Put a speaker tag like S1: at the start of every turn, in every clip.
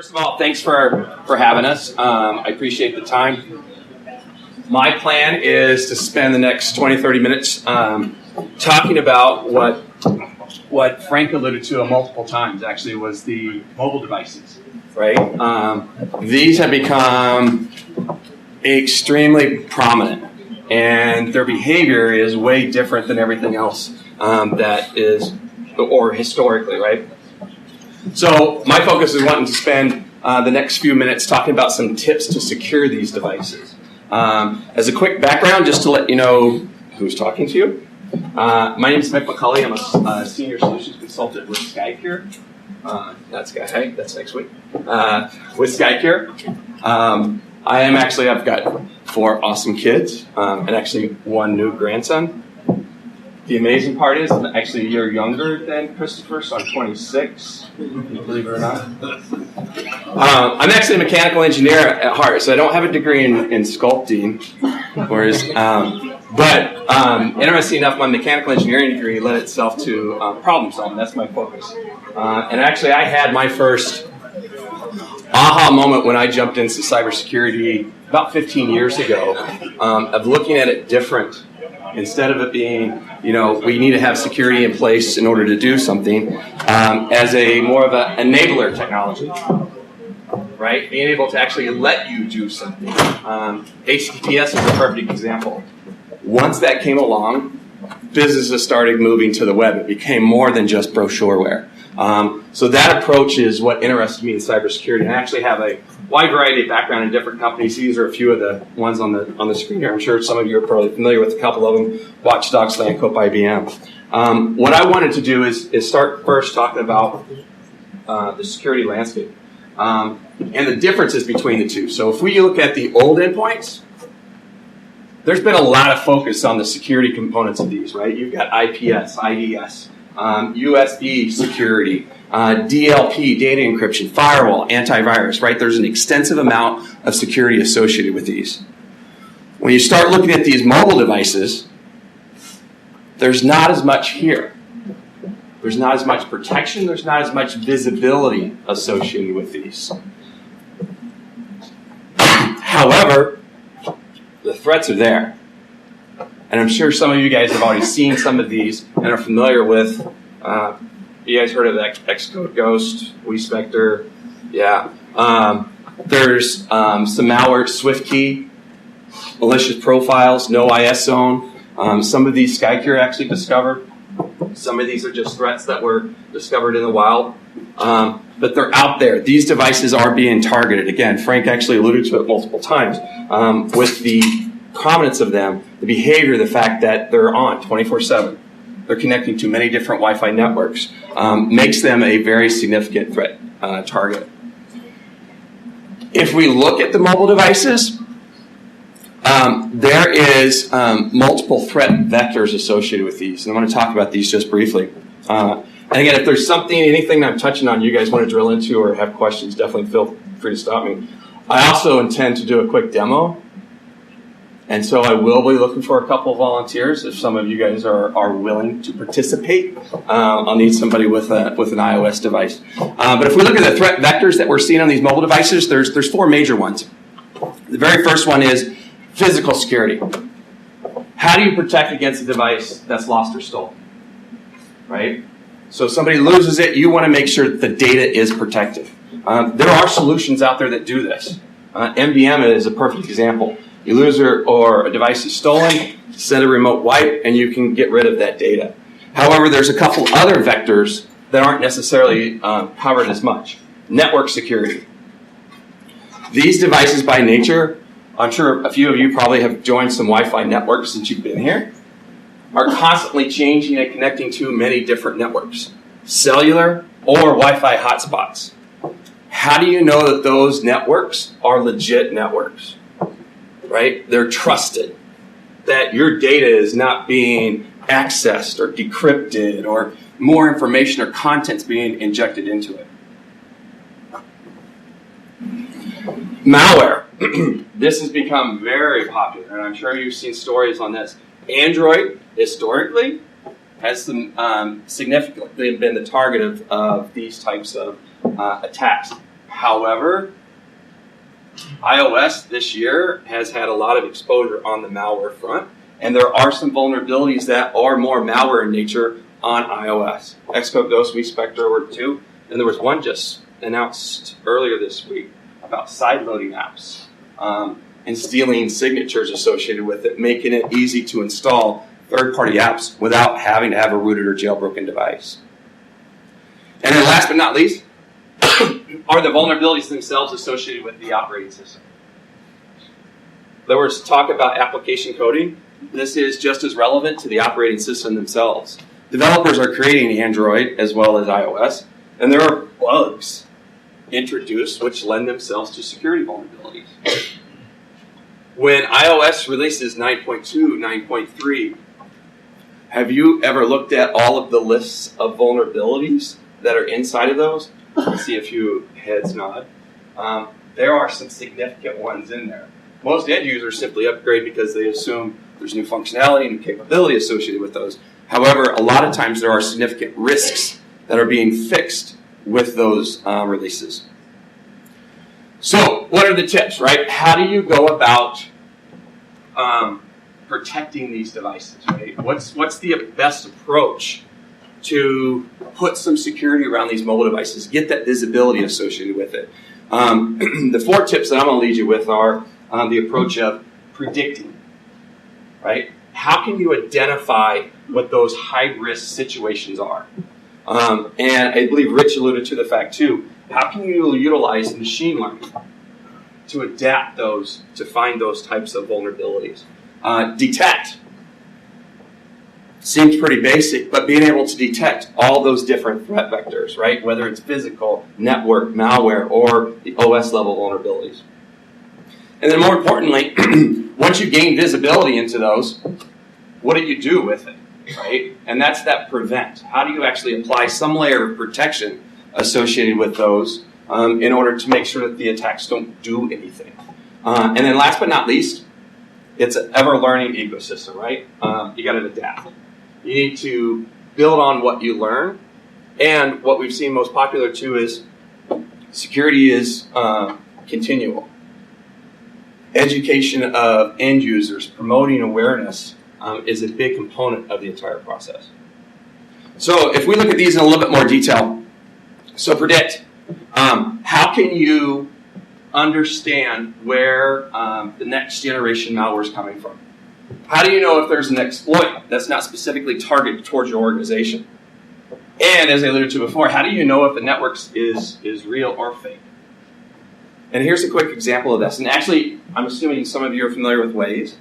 S1: First of all, thanks for having us. I appreciate the time. My plan is to spend the next 20, 30 minutes talking about what Frank alluded to multiple times, actually, was the mobile devices, right? These have become extremely prominent, and their behavior is way different than everything else that is, or historically, right? So my focus is wanting to spend the next few minutes talking about some tips to secure these devices. As a quick background, just to let you know who's talking to you. My name is McCully. I'm a senior solutions consultant with Skycure. That's next week. With Skycure. I've got 4 awesome kids and actually 1 new grandson. The amazing part is I'm actually a year younger than Christopher, so I'm 26, believe it or not. I'm actually a mechanical engineer at heart, so I don't have a degree in sculpting. But interesting enough, my mechanical engineering degree led itself to problem solving. That's my focus. And actually, I had my first aha moment when I jumped into cybersecurity about 15 years ago of looking at it different. Instead of it being, we need to have security in place in order to do something, as a more of an enabler technology, right? Being able to actually let you do something. HTTPS is a perfect example. Once that came along, businesses started moving to the web. It became more than just brochureware. So that approach is what interested me in cybersecurity. And I actually have a wide variety of background in different companies. These are a few of the ones on the screen here. I'm sure some of you are probably familiar with a couple of them. Watchdog, Slancope, IBM. What I wanted to do is start first talking about the security landscape and the differences between the two. So if we look at the old endpoints, there's been a lot of focus on the security components of these, right? You've got IPS, IDS, USB security, DLP, data encryption, firewall, antivirus, right? There's an extensive amount of security associated with these. When you start looking at these mobile devices, there's not as much here. There's not as much protection, there's not as much visibility associated with these. However, the threats are there. And I'm sure some of you guys have already seen some of these and are familiar with, you guys heard of Xcode Ghost, WeSpectre, yeah. There's some malware, SwiftKey, malicious profiles, no IS zone. Some of these Skycure actually discovered. Some of these are just threats that were discovered in the wild. But they're out there. These devices are being targeted. Again, Frank actually alluded to it multiple times with the prominence of them, the behavior, the fact that they're on 24/7. They're connecting to many different Wi-Fi networks. Makes them a very significant threat target. If we look at the mobile devices, there is multiple threat vectors associated with these. And I want to talk about these just briefly. And again, if there's anything that I'm touching on you guys want to drill into or have questions, definitely feel free to stop me. I also intend to do a quick demo. And so I will be looking for a couple of volunteers if some of you guys are willing to participate. I'll need somebody with an iOS device. But if we look at the threat vectors that we're seeing on these mobile devices, there's 4 major ones. The very first one is physical security. How do you protect against a device that's lost or stolen? Right? So if somebody loses it, you want to make sure that the data is protected. There are solutions out there that do this. MDM is a perfect example. You lose or a device is stolen, send a remote wipe, and you can get rid of that data. However, there's a couple other vectors that aren't necessarily covered as much. Network security. These devices by nature, I'm sure a few of you probably have joined some Wi-Fi networks since you've been here, are constantly changing and connecting to many different networks, cellular or Wi-Fi hotspots. How do you know that those networks are legit networks? Right? They're trusted. That your data is not being accessed or decrypted or more information or content's being injected into it. Malware. This has become very popular, and I'm sure you've seen stories on this. Android, historically, has significantly been the target of these types of attacks. However, iOS this year has had a lot of exposure on the malware front, and there are some vulnerabilities that are more malware in nature on iOS. Xcode, Ghost, Spectre were two, and there was one just announced earlier this week about side-loading apps and stealing signatures associated with it, making it easy to install third-party apps without having to have a rooted or jailbroken device. And then last but not least, are the vulnerabilities themselves associated with the operating system. There was talk about application coding. This is just as relevant to the operating system themselves. Developers are creating Android as well as iOS, and there are bugs introduced which lend themselves to security vulnerabilities. When iOS releases 9.2, 9.3, have you ever looked at all of the lists of vulnerabilities that are inside of those? I see a few heads nod. There are some significant ones in there. Most end users simply upgrade because they assume there's new functionality and capability associated with those. However, a lot of times there are significant risks that are being fixed with those releases. So, what are the tips, right? How do you go about protecting these devices, right? What's the best approach to put some security around these mobile devices, get that visibility associated with it? The 4 tips that I'm going to lead you with are the approach of predicting, right? How can you identify what those high-risk situations are? And I believe Rich alluded to the fact, too, how can you utilize machine learning to adapt those, to find those types of vulnerabilities? Detect. Seems pretty basic, but being able to detect all those different threat vectors, right? Whether it's physical, network, malware, or the OS level vulnerabilities. And then more importantly, once you gain visibility into those, what do you do with it, right? And that's that prevent. How do you actually apply some layer of protection associated with those in order to make sure that the attacks don't do anything? And then last but not least, it's an ever-learning ecosystem, right? You got to adapt. You need to build on what you learn. And what we've seen most popular, too, is security is continual. Education of end users, promoting awareness is a big component of the entire process. So if we look at these in a little bit more detail, so predict. How can you understand where the next generation malware is coming from? How do you know if there's an exploit that's not specifically targeted towards your organization? And as I alluded to before, how do you know if the network is real or fake? And here's a quick example of this. And actually, I'm assuming some of you are familiar with Waze,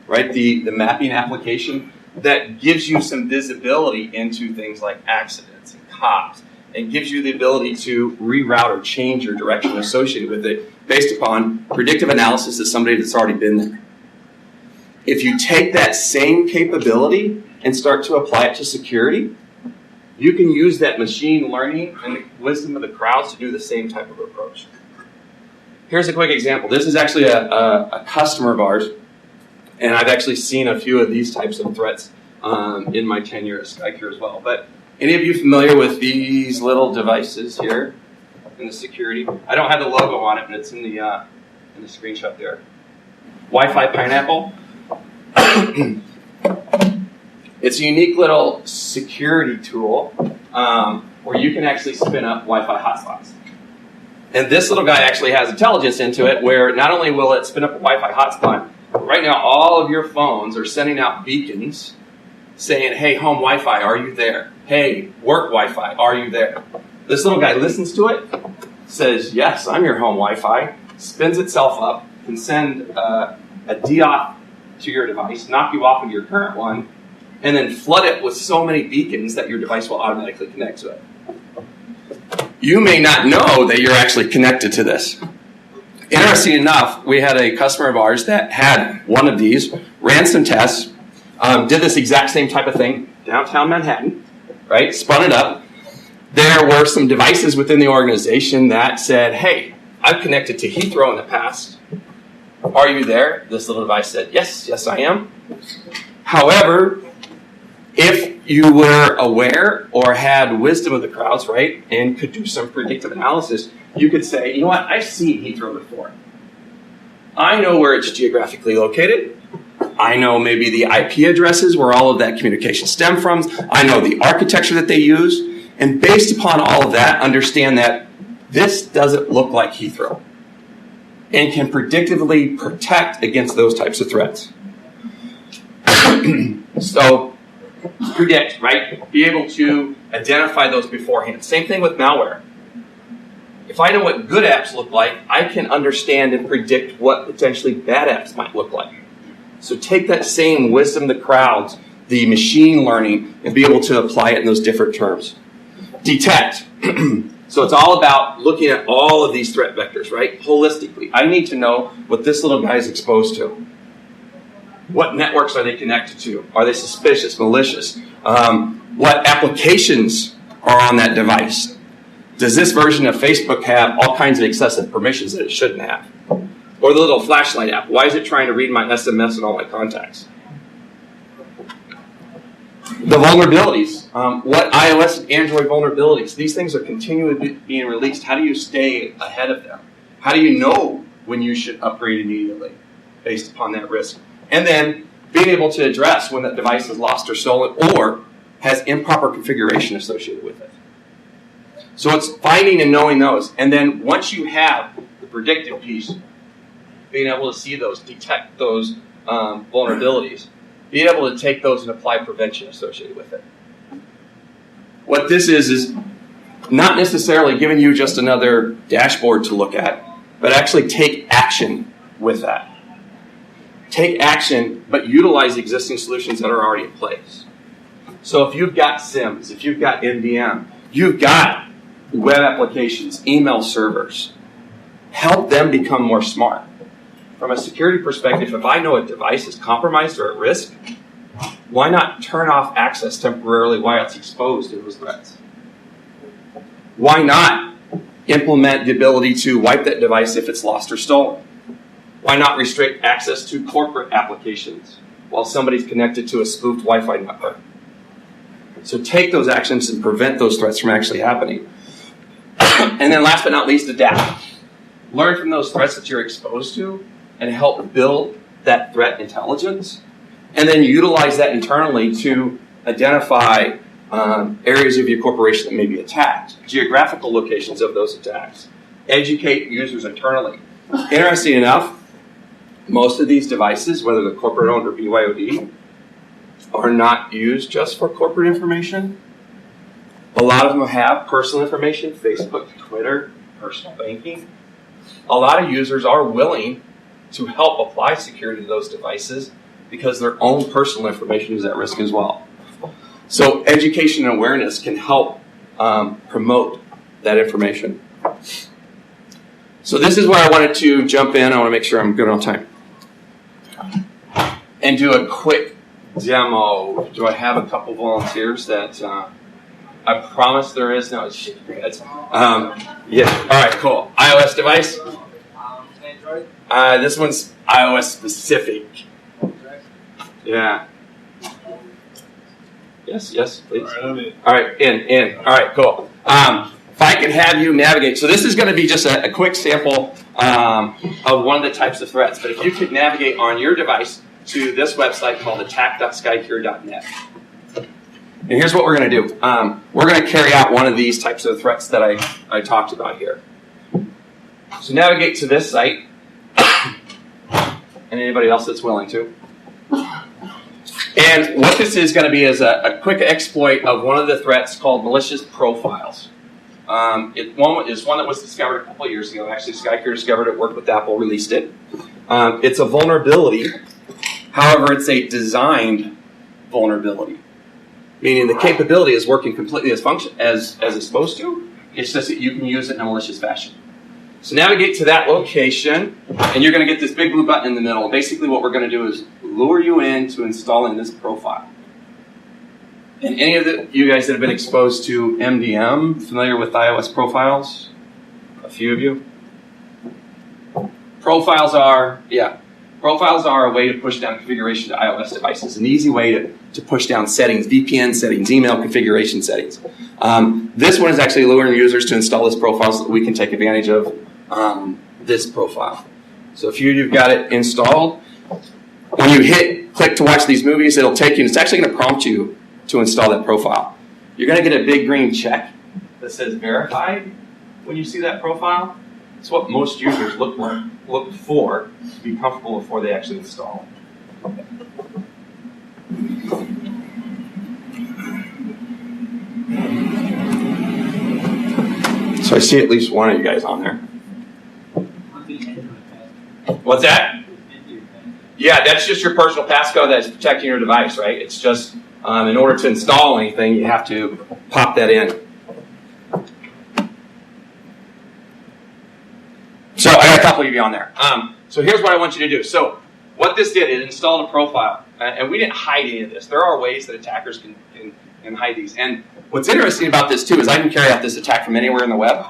S1: right? The mapping application that gives you some visibility into things like accidents and cops, and gives you the ability to reroute or change your direction associated with it based upon predictive analysis of somebody that's already been there. If you take that same capability and start to apply it to security, you can use that machine learning and the wisdom of the crowds to do the same type of approach. Here's a quick example. This is actually a customer of ours, and I've actually seen a few of these types of threats in my tenure at Skycure as well. But any of you familiar with these little devices here in the security? I don't have the logo on it, but it's in the screenshot there. Wi-Fi Pineapple. It's a unique little security tool where you can actually spin up Wi-Fi hotspots. And this little guy actually has intelligence into it where not only will it spin up a Wi-Fi hotspot, but right now all of your phones are sending out beacons saying, hey, home Wi-Fi, are you there? Hey, work Wi-Fi, are you there? This little guy listens to it, says, yes, I'm your home Wi-Fi, spins itself up, can send a DOF to your device, knock you off of your current one, and then flood it with so many beacons that your device will automatically connect to it. You may not know that you're actually connected to this. Interesting enough, we had a customer of ours that had one of these, ran some tests, did this exact same type of thing, downtown Manhattan, right? Spun it up. There were some devices within the organization that said, hey, I've connected to Heathrow in the past. Are you there? This little device said, yes, I am. However, if you were aware or had wisdom of the crowds, right, and could do some predictive analysis, you could say, you know what, I've seen Heathrow before. I know where it's geographically located. I know maybe the IP addresses where all of that communication stemmed from. I know the architecture that they use. And based upon all of that, understand that this doesn't look like Heathrow and can predictively protect against those types of threats. So, predict, right? Be able to identify those beforehand. Same thing with malware. If I know what good apps look like, I can understand and predict what potentially bad apps might look like. So take that same wisdom of the crowds, the machine learning, and be able to apply it in those different terms. Detect. So it's all about looking at all of these threat vectors, right? Holistically. I need to know what this little guy is exposed to. What networks are they connected to? Are they suspicious, malicious? What applications are on that device? Does this version of Facebook have all kinds of excessive permissions that it shouldn't have? Or the little flashlight app, why is it trying to read my SMS and all my contacts? The vulnerabilities. What iOS and Android vulnerabilities? These things are continually being released. How do you stay ahead of them? How do you know when you should upgrade immediately based upon that risk? And then being able to address when that device is lost or stolen or has improper configuration associated with it. So it's finding and knowing those. And then once you have the predictive piece, being able to see those, detect those vulnerabilities, being able to take those and apply prevention associated with it. What this is not necessarily giving you just another dashboard to look at, but actually take action with that. Take action, but utilize existing solutions that are already in place. So if you've got SIMs, if you've got MDM, you've got web applications, email servers, help them become more smart. From a security perspective, if I know a device is compromised or at risk, why not turn off access temporarily while it's exposed to those threats? Why not implement the ability to wipe that device if it's lost or stolen? Why not restrict access to corporate applications while somebody's connected to a spoofed Wi-Fi network? So take those actions and prevent those threats from actually happening. And then last but not least, adapt. Learn from those threats that you're exposed to and help build that threat intelligence. And then utilize that internally to identify areas of your corporation that may be attacked, geographical locations of those attacks. Educate users internally. Interesting enough, most of these devices, whether they're corporate owned or BYOD, are not used just for corporate information. A lot of them have personal information, Facebook, Twitter, personal banking. A lot of users are willing to help apply security to those devices because their own personal information is at risk as well. So education and awareness can help promote that information. So this is where I wanted to jump in. I want to make sure I'm good on time. And do a quick demo. Do I have a couple volunteers that I promise there is? No, it's shaking your heads. Yeah. All right, cool. iOS device?
S2: Android?
S1: This one's iOS specific. Yeah. Yes, please. All right, in. All right, cool. If I could have you navigate, so this is going to be just a quick sample of one of the types of threats, but if you could navigate on your device to this website called attack.skycure.net. And here's what we're going to do. We're going to carry out one of these types of threats that I talked about here. So navigate to this site, and anybody else that's willing to. And what this is going to be is a quick exploit of one of the threats called malicious profiles. It's one that was discovered a couple of years ago. Actually, Skycure discovered it, worked with Apple, released it. It's a vulnerability. However, it's a designed vulnerability, meaning the capability is working completely as it's supposed to. It's just that you can use it in a malicious fashion. So navigate to that location, and you're going to get this big blue button in the middle. Basically, what we're going to do is lure you into installing this profile. And any of you guys that have been exposed to MDM, familiar with iOS profiles? A few of you? Profiles are, Profiles are a way to push down configuration to iOS devices, an easy way to push down settings, VPN settings, email configuration settings. This one is actually luring users to install this profile so that we can take advantage of this profile. So if you've got it installed, when you hit click to watch these movies, it'll take you, and it's actually going to prompt you to install that profile. You're going to get a big green check that says verified when you see that profile. It's what most users look for to be comfortable before they actually install it. So I see at least one of you guys on there. What's that? Yeah, that's just your personal passcode that's protecting your device, right? It's just in order to install anything, you have to pop that in. So I got a couple of you on there. So here's what I want you to do. So what this did, it installed a profile. And we didn't hide any of this. There are ways that attackers can hide these. And what's interesting about this, too, is I can carry out this attack from anywhere in the web.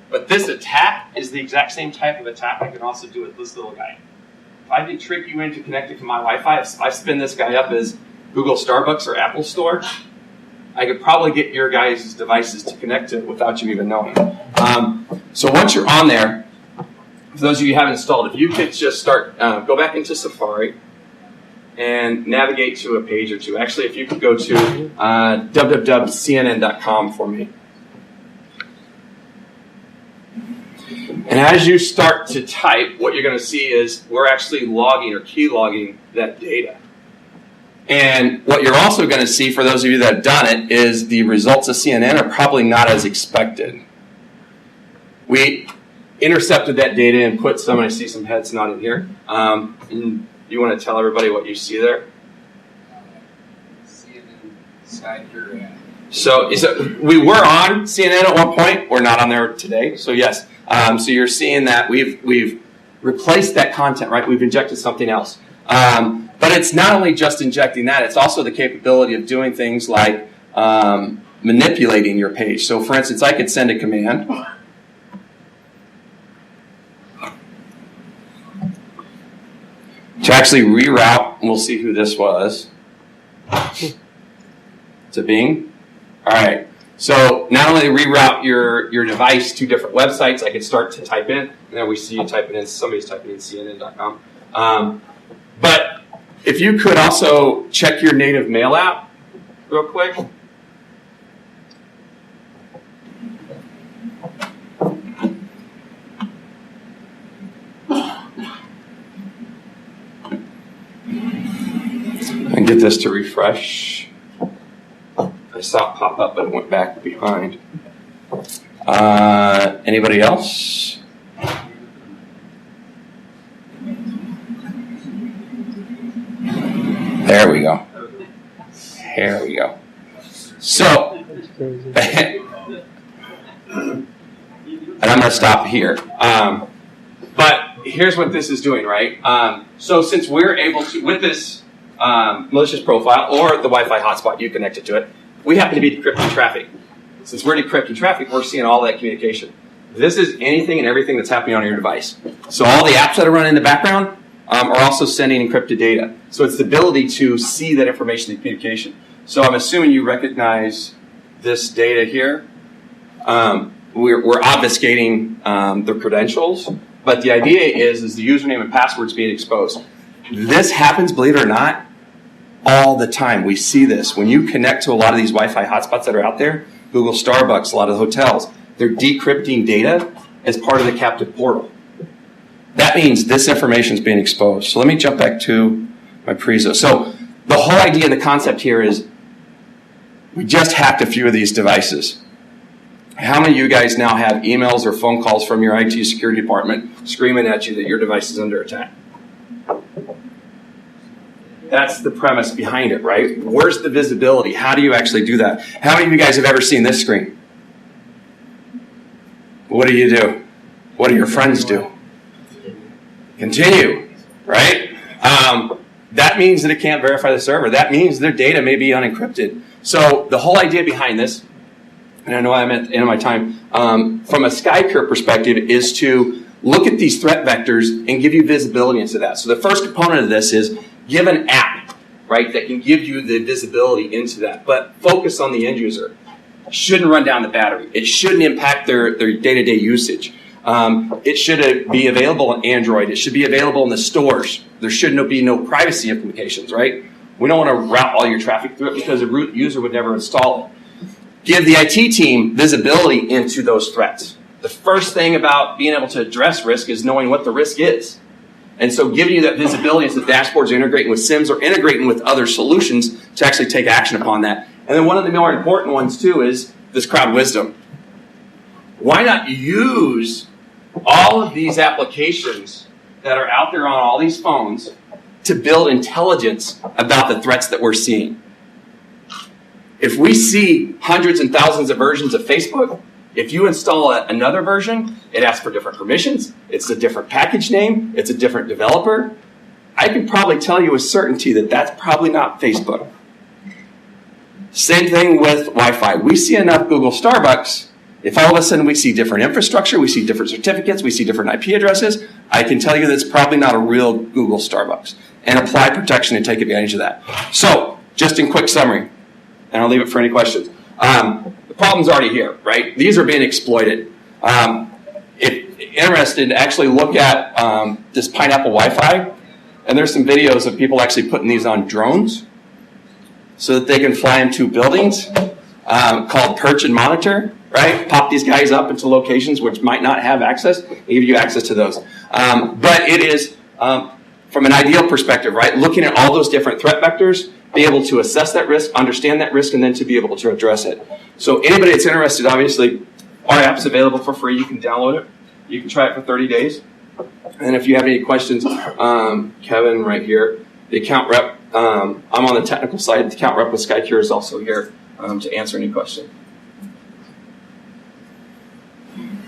S1: But this attack is the exact same type of attack I can also do with this little guy. If I can trick you into connecting to my Wi-Fi, if I spin this guy up as Google Starbucks or Apple Store, I could probably get your guys' devices to connect to it without you even knowing. So once you're on there, for those of you who haven't installed, if you could just start, go back into Safari and navigate to a page or two. Actually, if you could go to www.cnn.com for me. And as you start to type, what you're going to see is we're actually logging or key logging that data. And what you're also going to see, for those of you that have done it, is the results of CNN are probably not as expected. We intercepted that data and put some, and I see some heads nodding here. And you want to tell everybody what you see there?
S2: CNN, Skycure.
S1: So we were on CNN at one point. We're not on there today. So yes. So you're seeing that we've replaced that content, right? We've injected something else. But it's not only just injecting that, it's also the capability of doing things like manipulating your page. So for instance, I could send a command to actually reroute, and we'll see who this was, to Bing. All right. So not only reroute your device to different websites, I could start to type in, and there we see you typing in, somebody's typing in CNN.com. But if you could also check your native mail app real quick. And get this to refresh. I saw it pop up, but it went back behind. Anybody else? There we go. There we go. So, and I'm going to stop here. But here's what this is doing, right? So since we're able to, with this malicious profile or the Wi-Fi hotspot, you connected to it, we happen to be decrypting traffic. Since we're decrypting traffic, we're seeing all that communication. This is anything and everything that's happening on your device. So all the apps that are running in the background are also sending encrypted data. So it's the ability to see that information and communication. So I'm assuming you recognize this data here. We're obfuscating the credentials, but the idea is the username and passwords being exposed. This happens, believe it or not, all the time. We see this. When you connect to a lot of these Wi-Fi hotspots that are out there, Google Starbucks, a lot of the hotels, they're decrypting data as part of the captive portal. That means this information is being exposed. So let me jump back to my prezo. So the whole idea and the concept here is we just hacked a few of these devices. How many of you guys now have emails or phone calls from your IT security department screaming at you that your device is under attack? That's the premise behind it, right? Where's the visibility? How do you actually do that? How many of you guys have ever seen this screen? What do you do? What do your friends do? Continue, right? That means that it can't verify the server. That means their data may be unencrypted. So the whole idea behind this, and I know I'm at the end of my time, from a Skycure perspective, is to look at these threat vectors and give you visibility into that. So the first component of this is give an app, right, that can give you the visibility into that. But focus on the end user. It shouldn't run down the battery. It shouldn't impact their day-to-day usage. It should be available on Android. It should be available in the stores. There should be no privacy implications, right? We don't want to route all your traffic through it because a root user would never install it. Give the IT team visibility into those threats. The first thing about being able to address risk is knowing what the risk is. And so giving you that visibility as the dashboards are integrating with SIMs or integrating with other solutions to actually take action upon that. And then one of the more important ones too is this crowd wisdom. Why not use all of these applications that are out there on all these phones to build intelligence about the threats that we're seeing? If we see hundreds and thousands of versions of Facebook, if you install another version, it asks for different permissions, it's a different package name, it's a different developer, I can probably tell you with certainty that that's probably not Facebook. Same thing with Wi-Fi. We see enough Google Starbucks. If all of a sudden we see different infrastructure, we see different certificates, we see different IP addresses, I can tell you that's probably not a real Google Starbucks. And apply protection and take advantage of that. So, just in quick summary, and I'll leave it for any questions. The problem's already here, right? These are being exploited. If interested, actually look at this Pineapple Wi-Fi, and there's some videos of people actually putting these on drones so that they can fly into buildings called Perch and Monitor, right? Pop these guys up into locations which might not have access and give you access to those. But it is, from an ideal perspective, right? Looking at all those different threat vectors, be able to assess that risk, understand that risk, and then to be able to address it. So anybody that's interested, obviously, our app's available for free. You can download it. You can try it for 30 days. And if you have any questions, Kevin right here, the account rep, I'm on the technical side. The account rep with Skycure is also here to answer any question.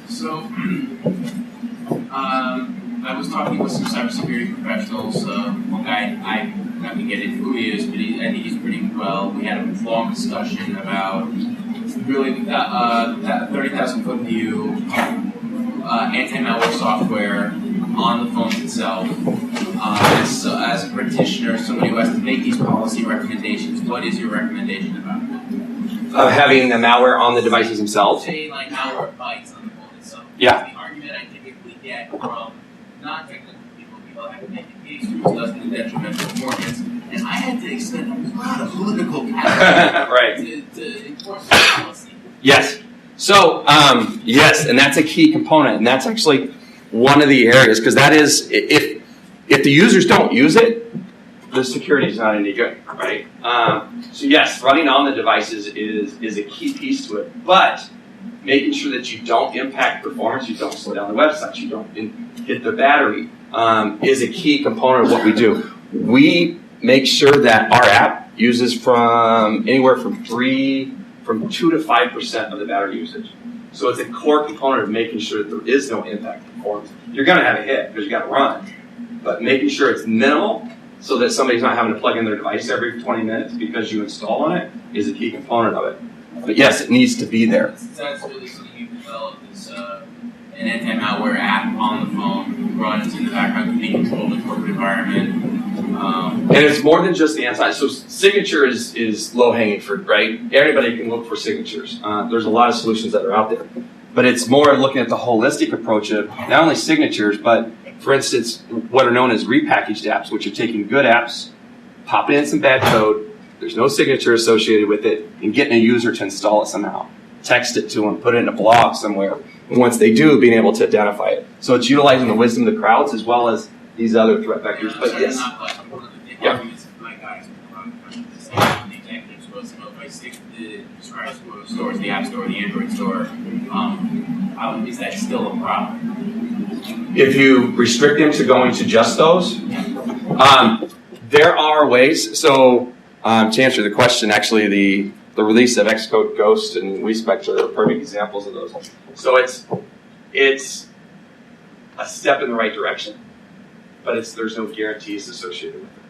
S2: So, I was talking with some cybersecurity professionals. One guy, I'm not going to get into who he is, but I think he's pretty well. We had a long discussion about really that 30,000-foot view, anti-malware software on the phone itself. As a practitioner, somebody who has to make these policy recommendations, what is your recommendation about that?
S1: Having the malware on the devices themselves?
S2: Say, like, malware bites on the phone itself.
S1: Yeah.
S2: The argument I typically get from non-technical people have to make a case which does do detrimental performance, and I had to expend a lot of political capital
S1: right.
S2: to enforce the policy.
S1: Yes. So, yes, and that's a key component, and that's actually one of the areas, because that is, if the users don't use it, the security is not any good, right? So yes, running on the devices is a key piece to it, but making sure that you don't impact performance, you don't slow down the website, you don't hit the battery, is a key component of what we do. We make sure that our app uses from anywhere from 2 to 5% of the battery usage. So it's a core component of making sure that there is no impact to performance. You're going to have a hit because you got to run, but making sure it's minimal so that somebody's not having to plug in their device every 20 minutes because you install on it is a key component of it. But yes, it needs to be there.
S2: That's really something you developed is an anti-malware app on the phone, runs in the background to be controlled in the corporate environment.
S1: And it's more than just the anti. So signature is low-hanging fruit, right? Everybody can look for signatures. There's a lot of solutions that are out there. But it's more looking at the holistic approach of not only signatures, but, for instance, what are known as repackaged apps, which are taking good apps, popping in some bad code, there's no signature associated with it, and getting a user to install it somehow. Text it to them, put it in a blog somewhere. And once they do, being able to identify it. So it's utilizing the wisdom of the crowds as well as these other threat vectors. But yes. Yeah.
S2: Stores, the App Store, the Android Store, is that still a problem?
S1: If you restrict them to going to just those, there are ways. So to answer the question, actually the release of Xcode Ghost and WeSpec are perfect examples of those. So it's a step in the right direction, but there's no guarantees associated with it.